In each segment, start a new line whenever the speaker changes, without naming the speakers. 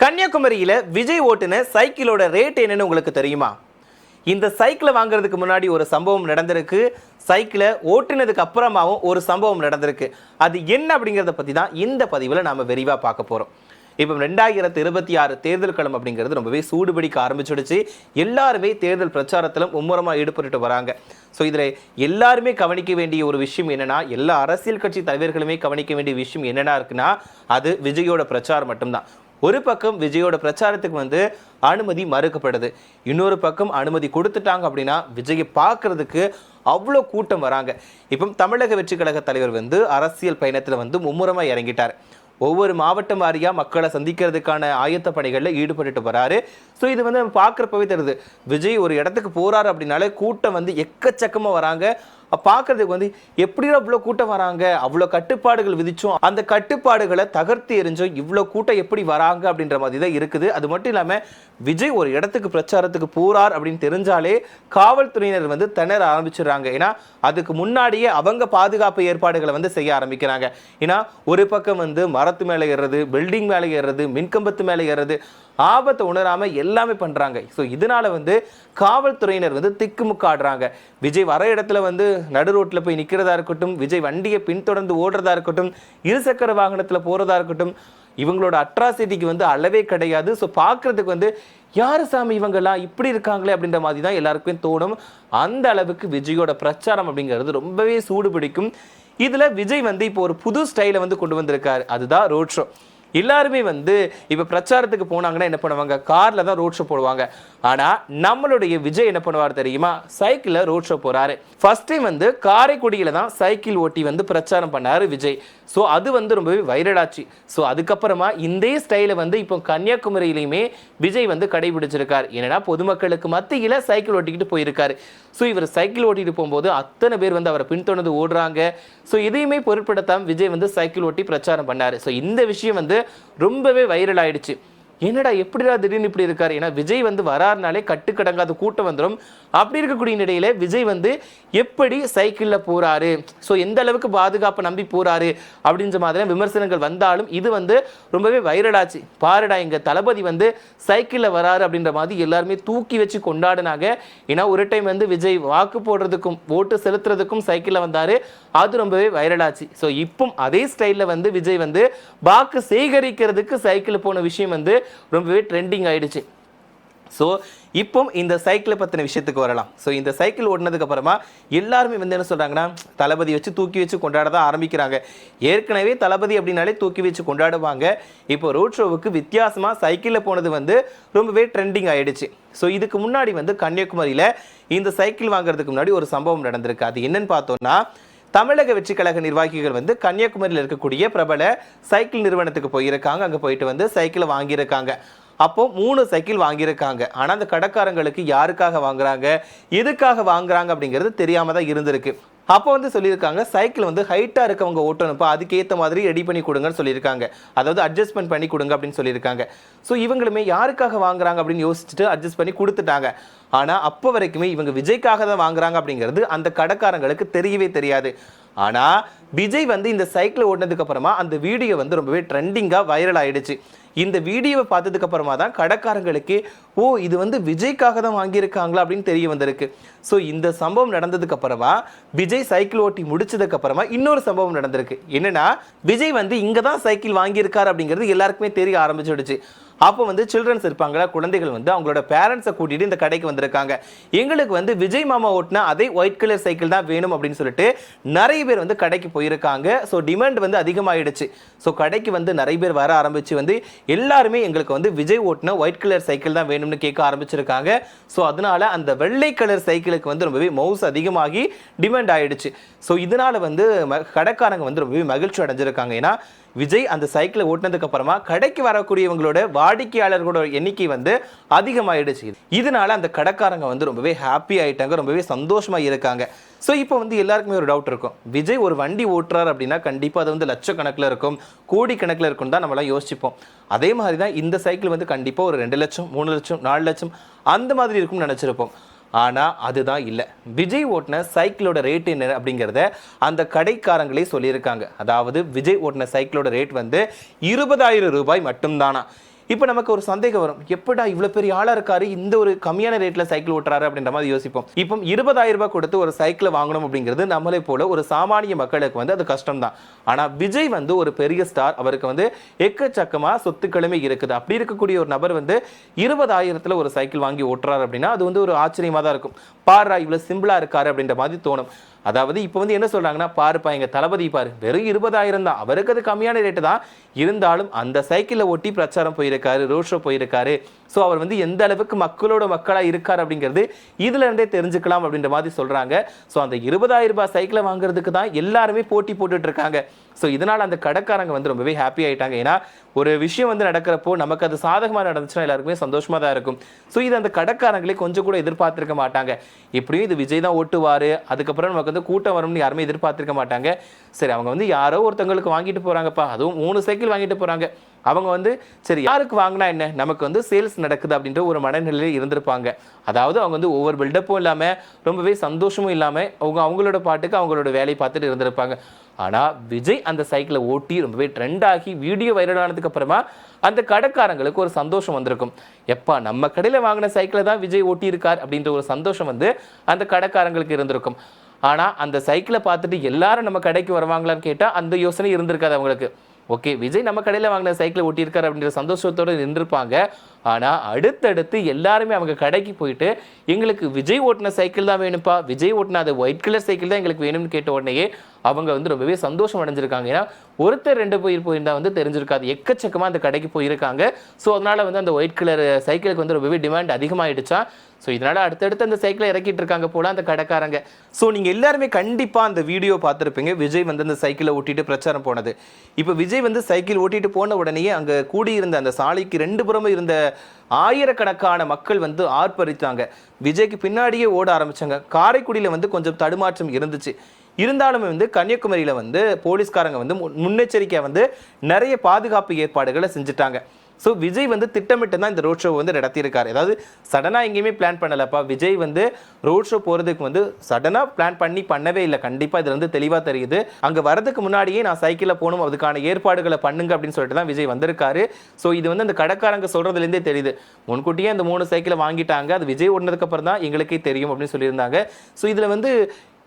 கன்னியாகுமரியில விஜய் ஓட்டுன சைக்கிளோட ரேட் என்னன்னு உங்களுக்கு தெரியுமா? இந்த சைக்கிளை வாங்குறதுக்கு முன்னாடி ஒரு சம்பவம் நடந்திருக்கு. சைக்கிளை ஓட்டுனதுக்கு அப்புறமாவும் ஒரு சம்பவம் நடந்திருக்கு. அது என்ன அப்படிங்கிறத பற்றி தான் இந்த பதிவில் நாம் விரிவாக பார்க்க போகிறோம். இப்போ 2026 தேர்தல் களம் அப்படிங்கிறது ரொம்பவே சூடுபிடிக்க ஆரம்பிச்சிடுச்சு. எல்லாருமே தேர்தல் பிரச்சாரத்திலும் மும்முரமாக ஈடுபட்டு வராங்க. ஸோ இதில் எல்லாருமே கவனிக்க வேண்டிய ஒரு விஷயம் என்னென்னா, எல்லா அரசியல் கட்சி தலைவர்களுமே கவனிக்க வேண்டிய விஷயம் என்னென்னா இருக்குன்னா, அது விஜயோட பிரச்சாரம் மட்டும்தான். ஒரு பக்கம் விஜயோட பிரச்சாரத்துக்கு அனுமதி மறுக்கப்படுது, இன்னொரு பக்கம் அனுமதி கொடுத்துட்டாங்க அப்படின்னா விஜயை பார்க்கறதுக்கு அவ்வளோ கூட்டம் வராங்க. இப்போ தமிழக வெற்றி கழக தலைவர் அரசியல் பயணத்தில் மும்முரமாக இறங்கிட்டார். ஒவ்வொரு மாவட்டம் வாரியாக மக்களை சந்திக்கிறதுக்கான ஆயத்த பணிகளில் ஈடுபட்டு வராரு. ஸோ இது நம்ம பார்க்குறப்பவே தெரியுது, விஜய் ஒரு இடத்துக்கு போகிறாரு அப்படின்னாலே கூட்டம் எக்கச்சக்கமாக வராங்க. பார்க்கறதுக்கு எப்படி அவ்வளோ கூட்டம் வராங்க, அவ்வளோ கட்டுப்பாடுகள் விதிச்சோம், அந்த கட்டுப்பாடுகளை தகர்த்து எரிஞ்சோம், இவ்வளோ கூட்டம் எப்படி வராங்க அப்படின்ற மாதிரி தான் இருக்குது. அது மட்டும் இல்லாமல் விஜய் ஒரு இடத்துக்கு பிரச்சாரத்துக்கு போறார் அப்படின்னு தெரிஞ்சாலே காவல்துறையினர் திணற ஆரம்பிச்சிடுறாங்க. ஏன்னா அதுக்கு முன்னாடியே அவங்க பாதுகாப்பு ஏற்பாடுகளை செய்ய ஆரம்பிக்கிறாங்க. ஏன்னா ஒரு பக்கம் மரத்து மேலே ஏறுறது, பில்டிங் மேலே ஏறுறது, மின்கம்பத்து மேலே ஏறுறது, ஆபத்தை உணராம எல்லாமே பண்றாங்க. ஸோ இதனால காவல்துறையினர் திக்குமுக்காடுறாங்க. விஜய் வர இடத்துல நடு ரோட்டில் போய் நிற்கிறதா இருக்கட்டும், விஜய் வண்டியை பின்தொடர்ந்து ஓடுறதா இருக்கட்டும், இருசக்கர வாகனத்தில் போறதா இருக்கட்டும், இவங்களோட அட்ராசிட்டிக்கு அளவே கிடையாது. ஸோ பார்க்கறதுக்கு யாரு சாமி இவங்கெல்லாம் இப்படி இருக்காங்களே அப்படின்ற மாதிரி தான் எல்லாருக்குமே தோணும். அந்த அளவுக்கு விஜயோட பிரச்சாரம் அப்படிங்கிறது ரொம்பவே சூடு பிடிக்கும். இதுல விஜய் இப்போ ஒரு புது ஸ்டைலை கொண்டு வந்திருக்காரு. அதுதான் ரோட் ஷோ. எல்லாருமே இப்போ பிரச்சாரத்துக்கு போனாங்கன்னா என்ன பண்ணுவாங்க, காரில் தான் ரோட் ஷோ போடுவாங்க. ஆனால் நம்மளுடைய விஜய் என்ன பண்ணுவார் தெரியுமா, சைக்கிளில் ரோட் ஷோ போகிறாரு. ஃபர்ஸ்ட் டைம் காரைக்குடியில் தான் சைக்கிள் ஓட்டி பிரச்சாரம் பண்ணார் விஜய். ஸோ அது ரொம்பவே வைரலாச்சு. ஸோ அதுக்கப்புறமா இந்த ஸ்டைலை இப்போ கன்னியாகுமரியிலையுமே விஜய் கடைபிடிச்சிருக்கார். ஏன்னா பொதுமக்களுக்கு மத்தியில் சைக்கிள் ஓட்டிக்கிட்டு போயிருக்காரு. ஸோ இவர் சைக்கிள் ஓட்டிட்டு போகும்போது அத்தனை பேர் அவரை பின்தொடர்ந்து ஓடுறாங்க. ஸோ இதையுமே பொருட்படுத்தாமல் விஜய் சைக்கிள் ஓட்டி பிரச்சாரம் பண்ணார். ஸோ இந்த விஷயம் ரொம்பவே வைரல் ஆயிடுச்சு. என்னடா எப்படிடா திடீர்னு இப்படி இருக்காரு? ஏன்னா விஜய் வராருனாலே கட்டுக்கடங்காத கூட்டம் வந்துடும். அப்படி இருக்கக்கூடிய நிலையில விஜய் எப்படி சைக்கிளில் போறாரு, ஸோ எந்த அளவுக்கு பாதுகாப்பை நம்பி போறாரு அப்படின்ற மாதிரி விமர்சனங்கள் வந்தாலும் இது ரொம்பவே வைரலாச்சு. பாருடா எங்க தளபதி சைக்கிளில் வராரு அப்படின்ற மாதிரி எல்லாருமே தூக்கி வச்சு கொண்டாடினாங்க. ஏன்னா ஒரு டைம் விஜய் வாக்கு போடுறதுக்கும் ஓட்டு செலுத்துறதுக்கும் சைக்கிளில் வந்தாரு. அது ரொம்பவே வைரலாச்சு. ஸோ இப்போ அதே ஸ்டைலில் விஜய் வாக்கு சேகரிக்கிறதுக்கு சைக்கிள் போன விஷயம் ரொம்பவே ட்ரெண்டிங் ஆயிடுச்சு. ஸோ இப்போ இந்த சைக்கிளை பற்றின விஷயத்துக்கு வரலாம். ஸோ இந்த சைக்கிள் ஓடினதுக்கு அப்புறமா எல்லாருமே என்ன சொல்கிறாங்கன்னா, தளபதி வச்சு தூக்கி வச்சு கொண்டாட தான் ஆரம்பிக்கிறாங்க. ஏற்கனவே தளபதி அப்படின்னாலே தூக்கி வச்சு கொண்டாடுவாங்க. இப்போ ரோட் ஷோவுக்கு வித்தியாசமாக சைக்கிளில் போனது ரொம்பவே ட்ரெண்டிங் ஆயிடுச்சு. ஸோ இதுக்கு முன்னாடி கன்னியாகுமரியில் இந்த சைக்கிள் வாங்குறதுக்கு முன்னாடி ஒரு சம்பவம் நடந்திருக்கு. அது என்னன்னு பார்த்தோம்னா, தமிழக வெற்றி கழக நிர்வாகிகள் கன்னியாகுமரியில் இருக்கக்கூடிய பிரபல சைக்கிள் நிறுவனத்துக்கு போயிருக்காங்க. அங்கே போயிட்டு சைக்கிளை வாங்கியிருக்காங்க. அப்போ 3 சைக்கிள் வாங்கியிருக்காங்க. ஆனால் அந்த கடைக்காரங்களுக்கு யாருக்காக வாங்குறாங்க, எதுக்காக வாங்குறாங்க அப்படிங்கிறது தெரியாம தான் இருந்திருக்கு. அப்போ சொல்லியிருக்காங்க, சைக்கிள் ஹைட்டாக இருக்கவங்க ஓட்டணும்ப்பா, அதுக்கேற்ற மாதிரி ரெடி பண்ணி கொடுங்கன்னு சொல்லியிருக்காங்க. அதாவது அட்ஜஸ்ட்மெண்ட் பண்ணி கொடுங்க அப்படின்னு சொல்லியிருக்காங்க. ஸோ இவங்களுமே யாருக்காக வாங்குறாங்க அப்படின்னு யோசிச்சுட்டு அட்ஜஸ்ட் பண்ணி கொடுத்துட்டாங்க. ஆனால் அப்போ வரைக்குமே இவங்க விஜய்க்காக தான் வாங்குறாங்க அப்படிங்கிறது அந்த கடைக்காரங்களுக்கு தெரியவே தெரியாது. ஆனால் விஜய் இந்த சைக்கிள் ஓட்டினதுக்கு அப்புறமா அந்த வீடியோ ரொம்பவே ட்ரெண்டிங்காக வைரல் ஆயிடுச்சு. இந்த வீடியோவை பார்த்ததுக்கு அப்புறமா தான் கடைக்காரங்களுக்கு ஓ இது விஜய்க்காக தான் வாங்கியிருக்காங்களா அப்படின்னு தெரிய வந்திருக்கு. ஸோ இந்த சம்பவம் நடந்ததுக்கு அப்புறமா விஜய் சைக்கிள் ஓட்டி முடிச்சதுக்கு அப்புறமா இன்னொரு சம்பவம் நடந்திருக்கு. என்னன்னா, விஜய் இங்கே தான் சைக்கிள் வாங்கியிருக்காரு அப்படிங்கிறது எல்லாருக்குமே தெரிய ஆரம்பிச்சிடுச்சு. அப்போ சில்ட்ரன்ஸ் இருப்பாங்களா, குழந்தைகள் அவங்களோட பேரண்ட்ஸை கூட்டிட்டு இந்த கடைக்கு வந்திருக்காங்க. எங்களுக்கு விஜய் மாமா ஓட்டினா அதே ஒயிட் கலர் சைக்கிள் தான் வேணும் அப்படின்னு சொல்லிட்டு நிறைய பேர் கடைக்கு போயிருக்காங்க. ஸோ டிமாண்ட் அதிகமாகிடுச்சு. ஸோ கடைக்கு நிறைய பேர் வர ஆரம்பிச்சு எல்லாருமே எங்களுக்கு விஜய் ஓட்டினா ஒயிட் கலர் சைக்கிள் தான் வேணும்னு கேட்க ஆரம்பிச்சிருக்காங்க. ஸோ அதனால அந்த வெள்ளை கலர் சைக்கிளுக்கு ரொம்பவே மவுஸ் அதிகமாகி டிமாண்ட் ஆயிடுச்சு. ஸோ இதனால கடைக்காரங்க ரொம்பவே மகிழ்ச்சி அடைஞ்சிருக்காங்க. ஏன்னா விஜய் அந்த சைக்கிளை ஓட்டினதுக்கு அப்புறமா கடைக்கு வரக்கூடியவங்களோட வாடிக்கையாளர்களோட எண்ணிக்கை அதிகமாயிடுச்சு. இதனால அந்த கடைக்காரங்க ரொம்பவே ஹாப்பி ஆயிட்டாங்க, ரொம்பவே சந்தோஷமா இருக்காங்க. ஸோ இப்போ எல்லாருக்குமே ஒரு டவுட் இருக்கும், விஜய் ஒரு வண்டி ஓட்டுறாரு அப்படின்னா கண்டிப்பாக அது லட்சக்கணக்கில் இருக்கும், கோடிக்கணக்கில் இருக்கும் தான் நம்மளாம் யோசிப்போம். அதே மாதிரி தான் இந்த சைக்கிள் கண்டிப்பாக ஒரு 2 லட்சம் 3 லட்சம் 4 லட்சம் அந்த மாதிரி இருக்கும்னு நினச்சிருப்போம். ஆனால் அதுதான் இல்லை. விஜய் ஓட்டின சைக்கிளோட ரேட் என்ன அப்படிங்கிறத அந்த கடைக்காரங்களே சொல்லியிருக்காங்க. அதாவது விஜய் ஓட்டின சைக்கிளோட ரேட் 20,000 ரூபாய் மட்டும்தானா. இப்போ நமக்கு ஒரு சந்தேகம் வரும், எப்படா இவ்வளோ பெரிய ஆளாக இருக்காரு, இந்த ஒரு கம்மியான ரேட்டில் சைக்கிள் ஓட்டுறாரு அப்படின்ற மாதிரி யோசிப்போம். இப்போ 20,000 ரூபாய் கொடுத்து ஒரு சைக்கிளை வாங்கணும் அப்படிங்கிறது நம்மளை போல ஒரு சாமானிய மக்களுக்கு வந்து அது கஷ்டம் தான். ஆனால் விஜய் வந்து ஒரு பெரிய ஸ்டார், அவருக்கு வந்து எக்கச்சக்கமாக சொத்துக்களுமே இருக்குது. அப்படி இருக்கக்கூடிய ஒரு நபர் வந்து 20,000ல் ஒரு சைக்கிள் வாங்கி ஓட்டுறாரு அப்படின்னா அது வந்து ஒரு ஆச்சரியமாக தான் இருக்கும். பாரா இவ்வளோ சிம்பிளாக இருக்காரு அப்படின்ற மாதிரி தோணும். அதாவது இப்போ வந்து என்ன சொல்றாங்கன்னா, பாருப்பா எங்க தளபதி பாரு, வெறும் 20,000 தான், அவருக்கு அது கம்மியான ரேட்டு தான், இருந்தாலும் அந்த சைக்கிளை ஒட்டி பிரச்சாரம் போயிருக்காரு, ரோட் ஷோ போயிருக்காரு. ஸோ அவர் வந்து எந்த அளவுக்கு மக்களோட மக்களாக இருக்கார் அப்படிங்கிறது இதுல இருந்தே தெரிஞ்சுக்கலாம் அப்படின்ற மாதிரி சொல்றாங்க. ஸோ அந்த 20,000 ரூபாய் சைக்கிளை வாங்குறதுக்கு தான் எல்லாருமே போட்டி போட்டுட்டு இருக்காங்க. ஸோ இதனால் அந்த கடைக்காரங்க வந்து ரொம்பவே ஹாப்பி ஆகிட்டாங்க. ஏன்னா ஒரு விஷயம் வந்து நடக்கிறப்போ நமக்கு அது சாதகமாக நடந்துச்சுன்னா எல்லாருக்குமே சந்தோஷமாக தான் இருக்கும். ஸோ இது அந்த கடைக்காரங்களே கொஞ்சம் கூட எதிர்பார்த்திருக்க மாட்டாங்க. எப்படியும் இது விஜய் தான் ஓட்டுவார், அதுக்கப்புறம் நமக்கு வந்து கூட்டம் வரும்னு யாருமே எதிர்பார்த்திருக்க மாட்டாங்க. சரி, அவங்க வந்து யாரோ ஒருத்தவங்களுக்கு வாங்கிட்டு போகிறாங்கப்பா, அதுவும் 3 சைக்கிள் வாங்கிட்டு போகிறாங்க, அவங்க வந்து சரி யாருக்கு வாங்கினா என்ன, நமக்கு வந்து சேல்ஸ் நடக்குது அப்படின்ற ஒரு மனநிலையில் இருந்திருப்பாங்க. அதாவது அவங்க வந்து ஒவ்வொரு பில்டப்பும் இல்லாமல் ரொம்பவே சந்தோஷமும் இல்லாமல் அவங்களோட பாட்டுக்கு அவங்களோட வேலையை பார்த்துட்டு இருந்திருப்பாங்க. ஆனால் விஜய் அந்த சைக்கிளை ஓட்டி ரொம்பவே ட்ரெண்ட் ஆகி வீடியோ வைரல் ஆனதுக்கு அப்புறமா அந்த கடைக்காரங்களுக்கு ஒரு சந்தோஷம் வந்திருக்கும். எப்பா நம்ம கடையில் வாங்கின சைக்கிளை தான் விஜய் ஓட்டி இருக்கார் அப்படின்ற ஒரு சந்தோஷம் வந்து அந்த கடைக்காரங்களுக்கு இருந்திருக்கும். ஆனால் அந்த சைக்கிளை பார்த்துட்டு எல்லாரும் நம்ம கடைக்கு வருவாங்களான்னு கேட்டால் அந்த யோசனை இருந்திருக்காது அவங்களுக்கு. ஓகே, விஜய் நம்ம கடையில் வாங்கின சைக்கிளை ஓட்டியிருக்காரு அப்படின்ற சந்தோஷத்தோடு நின்றுருப்பாங்க. ஆனால் அடுத்தடுத்து எல்லாருமே அவங்க கடைக்கு போயிட்டு எங்களுக்கு விஜய் ஓட்டின சைக்கிள் தான் வேணும்ப்பா, விஜய் ஓட்டின அது ஒயிட் கலர் சைக்கிள் தான் எங்களுக்கு வேணும்னு கேட்ட உடனேயே அவங்க வந்து ரொம்பவே சந்தோஷம் அடைஞ்சிருக்காங்க. ஏன்னா ஒருத்தர் 2 பேர் போயிருந்தா வந்து தெரிஞ்சிருக்காது, எக்கச்சக்கமாக அந்த கடைக்கு போயிருக்காங்க. ஸோ அதனால் வந்து அந்த ஒயிட் கலர் சைக்கிளுக்கு வந்து ரொம்பவே டிமாண்ட் அதிகமாகிடுச்சா. ஸோ இதனால் அடுத்தடுத்து அந்த சைக்கிளை இறக்கிட்டு இருக்காங்க போல அந்த கடைக்காரங்க. ஸோ நீங்கள் எல்லாருமே கண்டிப்பாக அந்த வீடியோ பார்த்துருப்பீங்க, விஜய் வந்து அந்த சைக்கிளை ஓட்டிட்டு பிரச்சாரம் போனது. இப்போ விஜய் வந்து சைக்கிள் ஓட்டிட்டு போன உடனேயே அங்கே கூடியிருந்த அந்த சாலைக்கு 2 புறமும் இருந்த ஆயிரக்கணக்கான மக்கள் வந்து ஆர்ப்பரித்தாங்க. விஜய்க்கு பின்னாடியே ஓட ஆரம்பிச்சாங்க. காரைக்குடியில் வந்து கொஞ்சம் தடுமாற்றம் இருந்துச்சு. இருந்தாலுமே வந்து கன்னியாகுமரியில் வந்து போலீஸ்காரங்க வந்து முன்னெச்சரிக்கையாக வந்து நிறைய பாதுகாப்பு ஏற்பாடுகளை செஞ்சுட்டாங்க. ஸோ விஜய் வந்து திட்டமிட்டு தான் இந்த ரோட் ஷோ வந்து நடத்தியிருக்காரு. அதாவது சடனாக எங்கேயுமே பிளான் பண்ணலப்பா. விஜய் வந்து ரோட் ஷோ போகிறதுக்கு வந்து சடனாக பிளான் பண்ணவே இல்லை. கண்டிப்பாக இதில் வந்து தெளிவாக தெரியுது. அங்கே வரதுக்கு முன்னாடியே நான் சைக்கிளில் போகணும், அதுக்கான ஏற்பாடுகளை பண்ணுங்க அப்படின்னு சொல்லிட்டு தான் விஜய் வந்திருக்காரு. ஸோ இது வந்து அந்த கடைக்காரங்க சொல்கிறதுலேருந்தே தெரியுது. முன்கூட்டியே அந்த 3 சைக்கிளை வாங்கிட்டாங்க, அது விஜய் ஓடினதுக்கப்புறம் தான் எங்களுக்கே தெரியும் அப்படின்னு சொல்லியிருந்தாங்க. ஸோ இதில் வந்து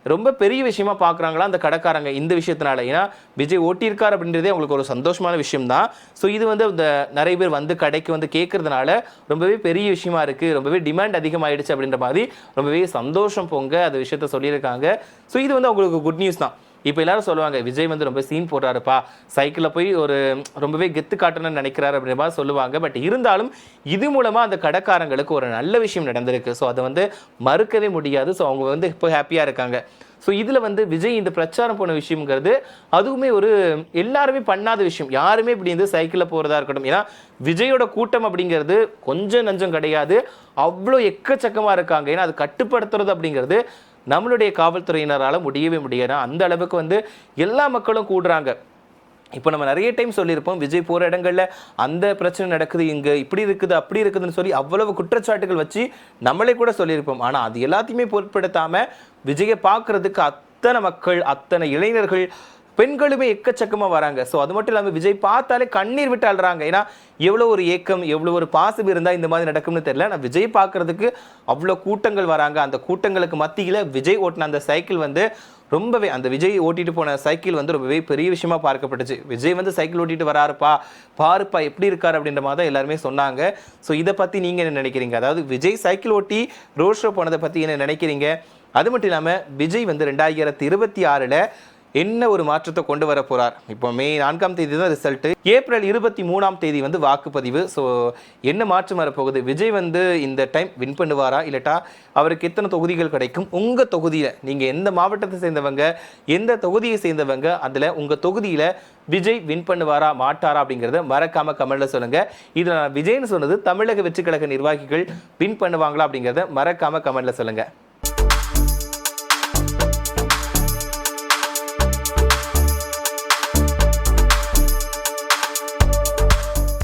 ரொம்ப பெரிய விஷயமா பார்க்குறாங்களா அந்த கடைக்காரங்க இந்த விஷயத்தினால. ஏன்னா விஜய் ஓட்டியிருக்கார் அப்படின்றதே அவங்களுக்கு ஒரு சந்தோஷமான விஷயம் தான். ஸோ இது வந்து இந்த நிறைய பேர் வந்து கடைக்கு வந்து கேட்கறதுனால ரொம்பவே பெரிய விஷயமா இருக்குது, ரொம்பவே டிமாண்ட் அதிகமாகிடுச்சு அப்படின்ற மாதிரி ரொம்பவே சந்தோஷம் பொங்க அந்த விஷயத்த சொல்லியிருக்காங்க. ஸோ இது வந்து அவங்களுக்கு குட் நியூஸ் தான். இப்போ எல்லாரும் சொல்லுவாங்க விஜய் வந்து ரொம்ப சீன் போடுறாருப்பா, சைக்கிளில் போய் ஒரு ரொம்பவே கெத்து காட்டணும்னு நினைக்கிறாரு அப்படின்ற மாதிரி சொல்லுவாங்க. பட் இருந்தாலும் இது மூலமாக அந்த கடைக்காரங்களுக்கு ஒரு நல்ல விஷயம் நடந்திருக்கு. ஸோ அதை வந்து மறுக்கவே முடியாது. ஸோ அவங்க வந்து இப்போ ஹாப்பியாக இருக்காங்க. ஸோ இதில் வந்து விஜய் இந்த பிரச்சாரம் போன விஷயங்கிறது அதுவுமே ஒரு எல்லாருமே பண்ணாத விஷயம். யாருமே இப்படி வந்து சைக்கிளில் போகிறதா இருக்கட்டும். ஏன்னா விஜயோட கூட்டம் அப்படிங்கிறது கொஞ்சம் நஞ்சம் கிடையாது, அவ்வளோ எக்கச்சக்கமாக இருக்காங்க. ஏன்னா அது கட்டுப்படுத்துறது அப்படிங்கிறது நம்மளுடைய காவல்துறையினரால் முடியவே முடியாது. அந்த அளவுக்கு வந்து எல்லா மக்களும் கூடுறாங்க. இப்போ நம்ம நிறைய டைம் சொல்லியிருப்போம், விஜய் போகிற இடங்களில் அந்த பிரச்சனை நடக்குது, இங்கே இப்படி இருக்குது அப்படி இருக்குதுன்னு சொல்லி அவ்வளவு குற்றச்சாட்டுகள் வச்சு நம்மளே கூட சொல்லியிருப்போம். ஆனால் அது எல்லாத்தையுமே பொருட்படுத்தாமல் விஜயை பார்க்குறதுக்கு அத்தனை மக்கள், அத்தனை இளைஞர்கள், பெண்களுமே எக்கச்சக்கமாக வராங்க. ஸோ அது மட்டும் இல்லாமல் விஜய் பார்த்தாலே கண்ணீர் விட்டு அழுறாங்க. ஏன்னா எவ்வளோ ஒரு ஏக்கம், எவ்வளோ ஒரு பாசம் இருந்தால் இந்த மாதிரி நடக்கும்னு தெரியல. நான் விஜய் பார்க்குறதுக்கு அவ்வளோ கூட்டங்கள் வராங்க. அந்த கூட்டங்களுக்கு மத்தியில் விஜய் ஓட்டின அந்த சைக்கிள் வந்து ரொம்பவே, அந்த விஜய் ஓட்டிட்டு போன சைக்கிள் வந்து ரொம்பவே பெரிய விஷயமா பார்க்கப்பட்டுச்சு. விஜய் வந்து சைக்கிள் ஓட்டிட்டு வராருப்பா, பாருப்பா எப்படி இருக்காரு அப்படின்ற மாதிரி தான் எல்லாருமே சொன்னாங்க. ஸோ இதை பற்றி நீங்கள் என்ன நினைக்கிறீங்க? அதாவது விஜய் சைக்கிள் ஓட்டி ரோட் ஷோ போனதை பற்றி என்ன நினைக்கிறீங்க? அது மட்டும் இல்லாமல் விஜய் வந்து 2026 என்ன ஒரு மாற்றத்தை கொண்டு வர போகிறார்? இப்போ மே 4ஆம் தேதி தான் ரிசல்ட்டு, ஏப்ரல் 23ஆம் தேதி வந்து வாக்குப்பதிவு. ஸோ என்ன மாற்றம் வரப்போகுது? விஜய் வந்து இந்த டைம் வின் பண்ணுவாரா, இல்லட்டா அவருக்கு எத்தனை தொகுதிகள் கிடைக்கும்? உங்கள் தொகுதியில் நீங்கள் எந்த மாவட்டத்தை சேர்ந்தவங்க, எந்த தொகுதியை சேர்ந்தவங்க, அதில் உங்கள் தொகுதியில் விஜய் வின் பண்ணுவாரா மாட்டாரா அப்படிங்கிறத மறக்காம கமெண்ட்ல சொல்லுங்க. இதில் நான் விஜய்னு சொன்னது தமிழக வெற்றிக்கழக நிர்வாகிகள் வின் பண்ணுவாங்களா அப்படிங்கிறத மறக்காம கமெண்ட்ல சொல்லுங்க.